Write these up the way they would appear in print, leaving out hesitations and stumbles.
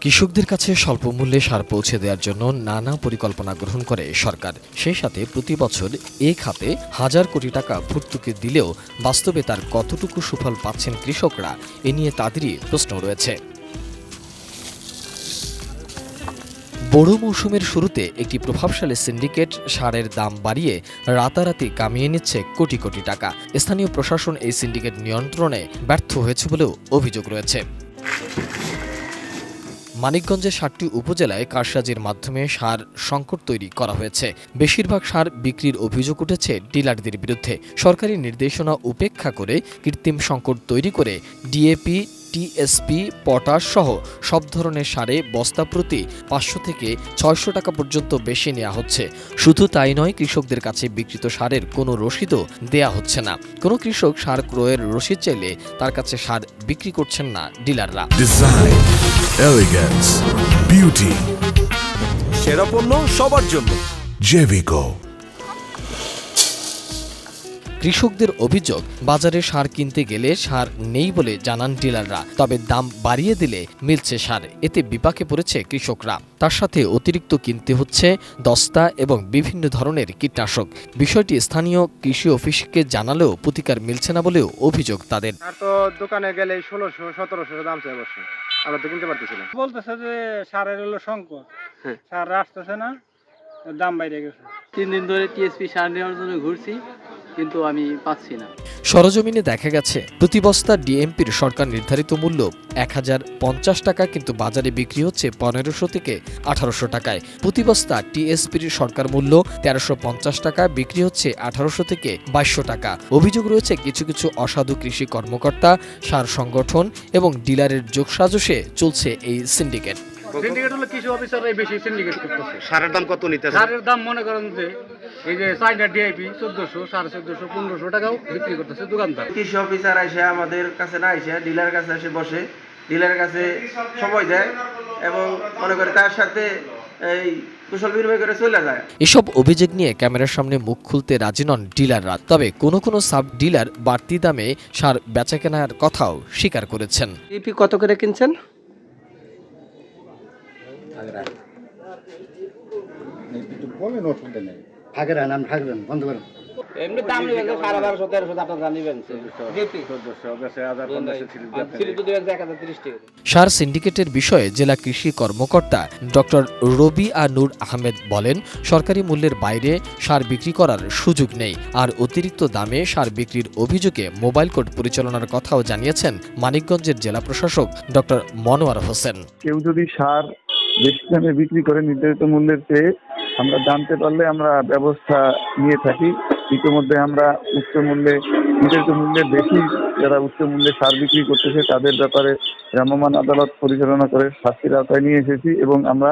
কৃষকদের কাছে স্বল্প মূল্যে সার পৌঁছে দেওয়ার জন্য নানা পরিকল্পনা গ্রহণ করে সরকার। সেই সাথে প্রতি বছর এ খাতে হাজার কোটি টাকা ভর্তুকি দিলেও বাস্তবে তার কতটুকু সুফল পাচ্ছেন কৃষকরা, এ নিয়ে তাদেরই প্রশ্ন রয়েছে। বোরো মৌসুমের শুরুতে একটি প্রভাবশালী সিন্ডিকেট সারের দাম বাড়িয়ে রাতারাতি কামিয়ে নিচ্ছে কোটি কোটি টাকা। স্থানীয় প্রশাসন এই সিন্ডিকেট নিয়ন্ত্রণে ব্যর্থ হয়েছে বলেও অভিযোগ রয়েছে। মানিকগঞ্জের ৭টি উপজেলায় কারসাজির মাধ্যমে সার সংকট তৈরি করা হয়েছে। বেশিরভাগ সার বিক্রির অভিযোগ উঠেছে ডিলারদের বিরুদ্ধে। সরকারি নির্দেশনা উপেক্ষা করে কৃত্রিম সংকট তৈরি করে ডিএপি, টিএসপি, পটাশ সহ সব ধরনের সারে বস্তা প্রতি ৫০০ থেকে ৬০০ টাকা পর্যন্ত বেশি নেওয়া হচ্ছে। শুধু তাই নয়, কৃষকদের কাছে বিক্রিত সারের কোনো রসিদও দেয়া হচ্ছে না। কোনো কৃষক সার ক্রয়ের রসিদ চাইলে তার কাছে সার বিক্রি করছেন না ডিলাররা। ডিজাইন, এলিগেন্স, বিউটি, সেরা পণ্য সবার জন্য জেভিকো। কৃষকদের অভিযোগ, বাজারে সার কিনতে গেলে সার নেই বলে জানান ডিলাররা, তবে দাম বাড়িয়ে দিলে মিলছে সার। এতে বিপাকে পড়েছে কৃষকরা। তার সাথে অতিরিক্ত কিনতে হচ্ছে দস্তা এবং বিভিন্ন ধরনের কীটনাশক। বিষয়টি স্থানীয় কৃষি অফিসকে জানালেও প্রতিকার মিলছে না বলেও অভিযোগ তাদের। আর তো দোকানে গেলে ১৬০০-১৭০০ দাম চাই বসে, আমরা তো কিনতে পারতেছি না। বলতেছে যে সারের হলো সংকট, সার আসতেছে না, দাম বাইরে গেছে। ৩ দিন ধরে টিএসপি সার নেওয়ার জন্য ঘুরছি, কিন্তু আমি পাচ্ছি না। সরজমিনে দেখা গেছে প্রতি বস্তা ডিএমপির সরকার নির্ধারিত মূল্য ১০৫০ টাকা, কিন্তু বাজারে বিক্রি হচ্ছে ১৫০০ থেকে ১৮০০ টাকায়। প্রতি বস্তা টিএসপির সরকার মূল্য ১৩৫০ টাকা, বিক্রি হচ্ছে ১৮০০ থেকে ২২০০ টাকা। অভিযোগ রয়েছে কিছু কিছু অসাধু কৃষি কর্মকর্তা, সার সংগঠন এবং ডিলারের যোগসাজশে চলছে এই সিন্ডিকেট। সিন্ডিকেট হলো কৃষি অফিসাররাই বেশি সিন্ডিকেট করতেছে। সারের দাম কত নিতেছে? সারের দাম মনে করেন যে এই যে চাইনা ডিআইপি ১৪০০, ১৪৫০, ১৫০০ টাকাও বিক্রি করতেছে দোকানদার। কৃষি অফিসার এসে আমাদের কাছে না এসে ডিলারের কাছে এসে বসে, ডিলারের কাছে সময় দেয় এবং মনে করে তার সাথে এই কুশল বিনিময় করে চলে যায়। এসব অভিযোগ নিয়ে ক্যামেরার সামনে মুখ খুলতে রাজি নন ডিলাররা। তবে কোনো কোনো সাব ডিলার বাড়তি দামে সার বেচাকেনার কথাও স্বীকার করেছেন। ডিএপি কত করে কিনছেন? এমনি দাম নেবেন ১২৫০, ১৩০০, আপনারা নেবেন ১০৩০ টাকা। সার সিন্ডিকেটের বিষয়ে জেলা কৃষি কর্মকর্তা ডক্টর রবিআ নূর আহমেদ বলেন, সরকারি মূল্যের বাইরে সার বিক্রি করার সুযোগ নেই। আর অতিরিক্ত দামে সার বিক্রির অভিযোগে মোবাইল কোর্ট পরিচালনার কথাও জানিয়েছেন মানিকগঞ্জের জেলা প্রশাসক ডক্টর মনোয়ার হোসেন। কেউ যদি সার বেশি দামে বিক্রি করে নির্ধারিত মূল্যের চেয়ে, আমরা জানতে পারলে আমরা ব্যবস্থা নিয়ে থাকি। ইতিমধ্যে আমরা নির্ধারিত মূল্যের বেশি যারা উচ্চ মূল্যে সার বিক্রি করতেছে তাদের ব্যাপারে ভ্রাম্যমাণ আদালত পরিচালনা করে শাস্তির আওতায় নিয়ে এসেছি এবং আমরা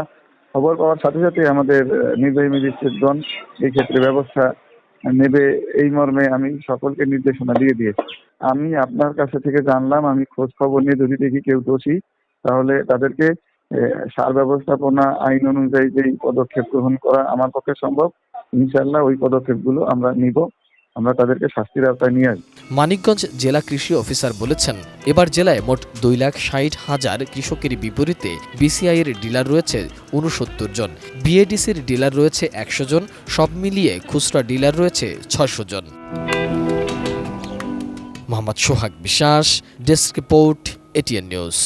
খবর পাওয়ার সাথে সাথে আমাদের নির্বাহী ম্যাজিস্ট্রেটগণ এই ক্ষেত্রে ব্যবস্থা নেবে, এই মর্মে আমি সকলকে নির্দেশনা দিয়ে দিয়েছি। আমি আপনার কাছে থেকে জানলাম, আমি খোঁজ খবর নিয়ে যদি দেখি কেউ দোষী, তাহলে তাদেরকে সার ব্যবস্থাপনা আইন অনুযায়ী যেই পদক্ষেপ গ্রহণ করা আমার পক্ষে সম্ভব, ইনশাআল্লাহ ওই পদক্ষেপগুলো আমরা নিব, আমরা তাদেরকে শাস্তির আওতায় নিয়ে আসব। মানিকগঞ্জ জেলা কৃষি অফিসার বলেছেন, এবার জেলায় মোট ২,৬০,০০০ কৃষকের বিপরীতে বিসিআই এর ডিলার রয়েছে ৬৯ জন, বিএডিসির ডিলার রয়েছে ১০০ জন, সব মিলিয়ে খুচরা ডিলার রয়েছে ৬০০ জন। মোহাম্মদ সোহাগ বিশ্বাস, ডেস্ক রিপোর্ট, এটিএন নিউজ।